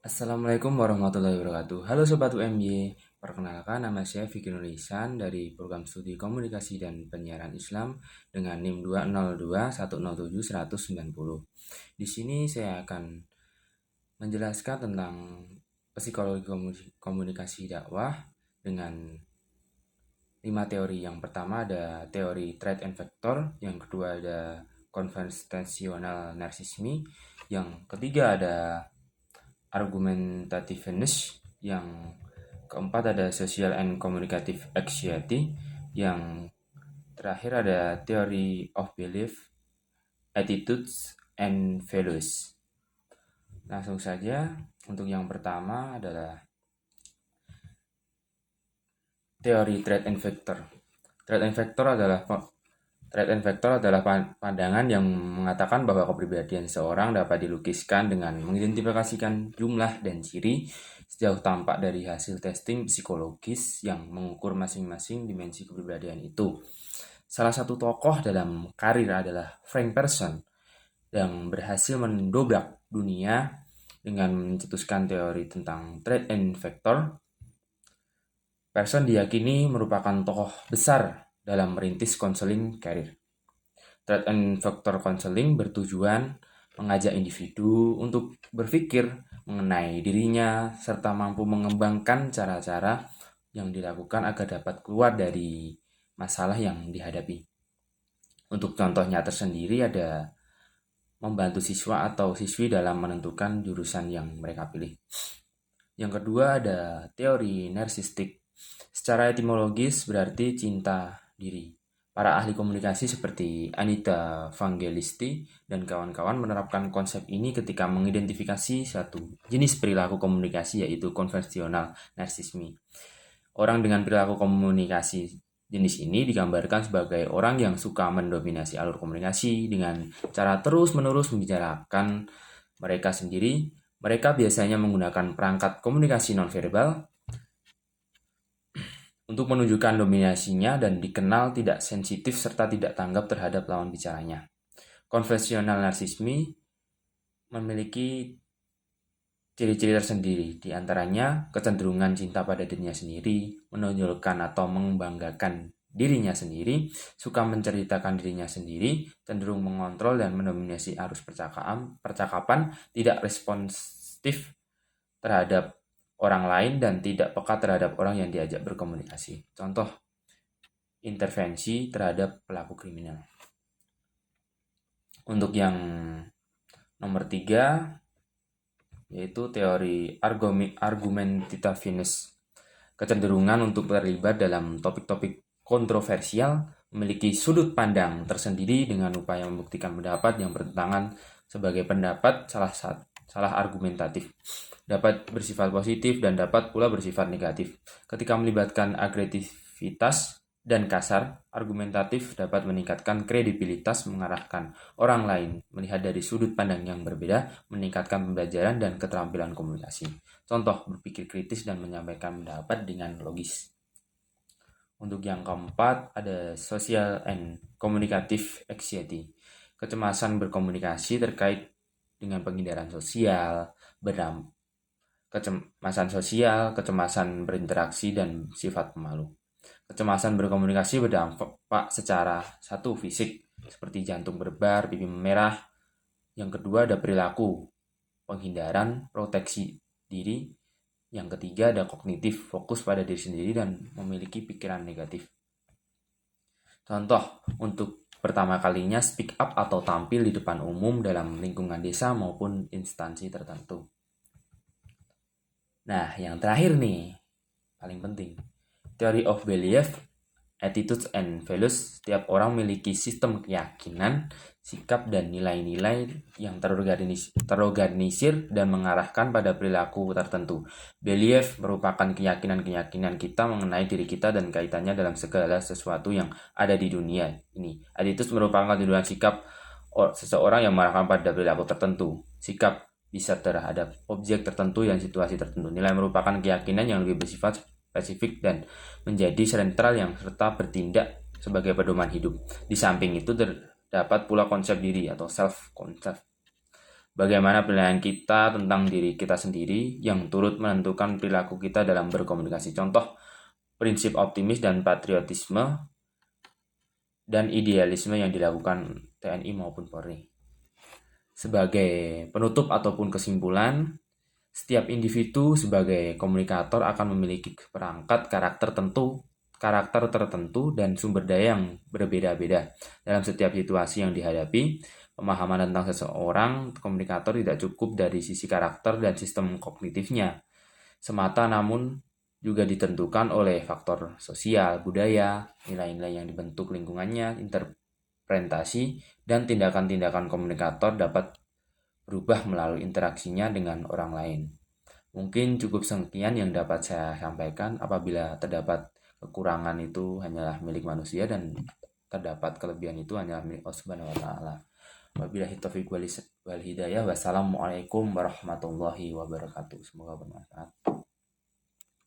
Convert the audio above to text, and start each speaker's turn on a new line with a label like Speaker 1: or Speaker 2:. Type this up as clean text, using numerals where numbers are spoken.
Speaker 1: Assalamualaikum warahmatullahi wabarakatuh. Halo Sobat UMY, perkenalkan nama saya Fikri Nulisan dari Program Studi Komunikasi dan Penyiaran Islam dengan NIM 202107190. Di sini saya akan menjelaskan tentang psikologi komunikasi dakwah dengan 5 teori. Yang pertama ada teori threat and vector, yang kedua ada conversational narcissism, yang ketiga ada argumentativeness, yang keempat ada social and communicative anxiety, yang terakhir ada theory of belief, attitudes, and values. Langsung saja, untuk yang pertama adalah teori threat and vector. Threat and vector adalah pandangan yang mengatakan bahwa kepribadian seorang dapat dilukiskan dengan mengidentifikasikan jumlah dan ciri sejauh tampak dari hasil testing psikologis yang mengukur masing-masing dimensi kepribadian itu. Salah satu tokoh dalam karir adalah Frank Person yang berhasil mendobrak dunia dengan mencetuskan teori tentang threat and vector. Person diyakini merupakan tokoh besar dalam merintis konseling karir. Threat and Vector Counseling bertujuan mengajak individu untuk berpikir mengenai dirinya serta mampu mengembangkan cara-cara yang dilakukan agar dapat keluar dari masalah yang dihadapi. Untuk contohnya tersendiri ada membantu siswa atau siswi dalam menentukan jurusan yang mereka pilih. Yang kedua ada teori narsistik. Secara etimologis berarti cinta diri. Para ahli komunikasi seperti Anita Vangelisti dan kawan-kawan menerapkan konsep ini ketika mengidentifikasi satu jenis perilaku komunikasi, yaitu konvensional narsisme. Orang dengan perilaku komunikasi jenis ini digambarkan sebagai orang yang suka mendominasi alur komunikasi dengan cara terus-menerus membicarakan mereka sendiri. Mereka biasanya menggunakan perangkat komunikasi nonverbal untuk menunjukkan dominasinya dan dikenal tidak sensitif serta tidak tanggap terhadap lawan bicaranya. Konvensional narsisme memiliki ciri-ciri tersendiri, di antaranya kecenderungan cinta pada dirinya sendiri, menonjolkan atau membanggakan dirinya sendiri, suka menceritakan dirinya sendiri, cenderung mengontrol dan mendominasi arus percakapan, tidak responsif terhadap orang lain dan tidak peka terhadap orang yang diajak berkomunikasi. Contoh, intervensi terhadap pelaku kriminal. Untuk yang nomor 3, yaitu teori argumentativeness. Kecenderungan untuk terlibat dalam topik-topik kontroversial, memiliki sudut pandang tersendiri dengan upaya membuktikan pendapat yang bertentangan sebagai pendapat salah argumentatif, dapat bersifat positif dan dapat pula bersifat negatif. Ketika melibatkan agresivitas dan kasar, argumentatif dapat meningkatkan kredibilitas, mengarahkan orang lain melihat dari sudut pandang yang berbeda, meningkatkan pembelajaran dan keterampilan komunikasi. Contoh, berpikir kritis dan menyampaikan pendapat dengan logis. Untuk yang keempat, ada social and communicative anxiety. Kecemasan berkomunikasi terkait dengan penghindaran sosial, kecemasan berinteraksi, dan sifat pemalu. Kecemasan berkomunikasi berdampak secara satu fisik, seperti jantung berdebar, pipi memerah. Yang kedua ada perilaku, penghindaran, proteksi diri. Yang ketiga ada kognitif, fokus pada diri sendiri dan memiliki pikiran negatif. Contoh, untuk pertama kalinya speak up atau tampil di depan umum dalam lingkungan desa maupun instansi tertentu. Nah, yang terakhir nih, paling penting. Theory of belief, attitudes and values. Setiap orang memiliki sistem keyakinan, sikap dan nilai-nilai yang terorganisir dan mengarahkan pada perilaku tertentu. Belief merupakan keyakinan-keyakinan kita mengenai diri kita dan kaitannya dalam segala sesuatu yang ada di dunia ini. Attitudes merupakan tindakan sikap seseorang yang mengarahkan pada perilaku tertentu. Sikap bisa terhadap objek tertentu dan situasi tertentu. Nilai merupakan keyakinan yang lebih bersifat spesifik dan menjadi sentral yang serta bertindak sebagai pedoman hidup. Di samping itu terdapat pula konsep diri atau self-concept. Bagaimana penilaian kita tentang diri kita sendiri yang turut menentukan perilaku kita dalam berkomunikasi. Contoh, prinsip optimis dan patriotisme dan idealisme yang dilakukan TNI maupun Polri. Sebagai penutup ataupun kesimpulan, setiap individu sebagai komunikator akan memiliki perangkat karakter tertentu dan sumber daya yang berbeda-beda. Dalam setiap situasi yang dihadapi, pemahaman tentang seseorang komunikator tidak cukup dari sisi karakter dan sistem kognitifnya semata, namun juga ditentukan oleh faktor sosial, budaya, nilai-nilai yang dibentuk lingkungannya, interpretasi, dan tindakan-tindakan komunikator dapat berubah melalui interaksinya dengan orang lain. Mungkin cukup sekian yang dapat saya sampaikan. Apabila terdapat kekurangan itu hanyalah milik manusia dan terdapat kelebihan itu hanyalah milik Allah Subhanahu wa taala. Wabillahi taufiq wal hidayah. Wassalamualaikum warahmatullahi wabarakatuh. Semoga bermanfaat.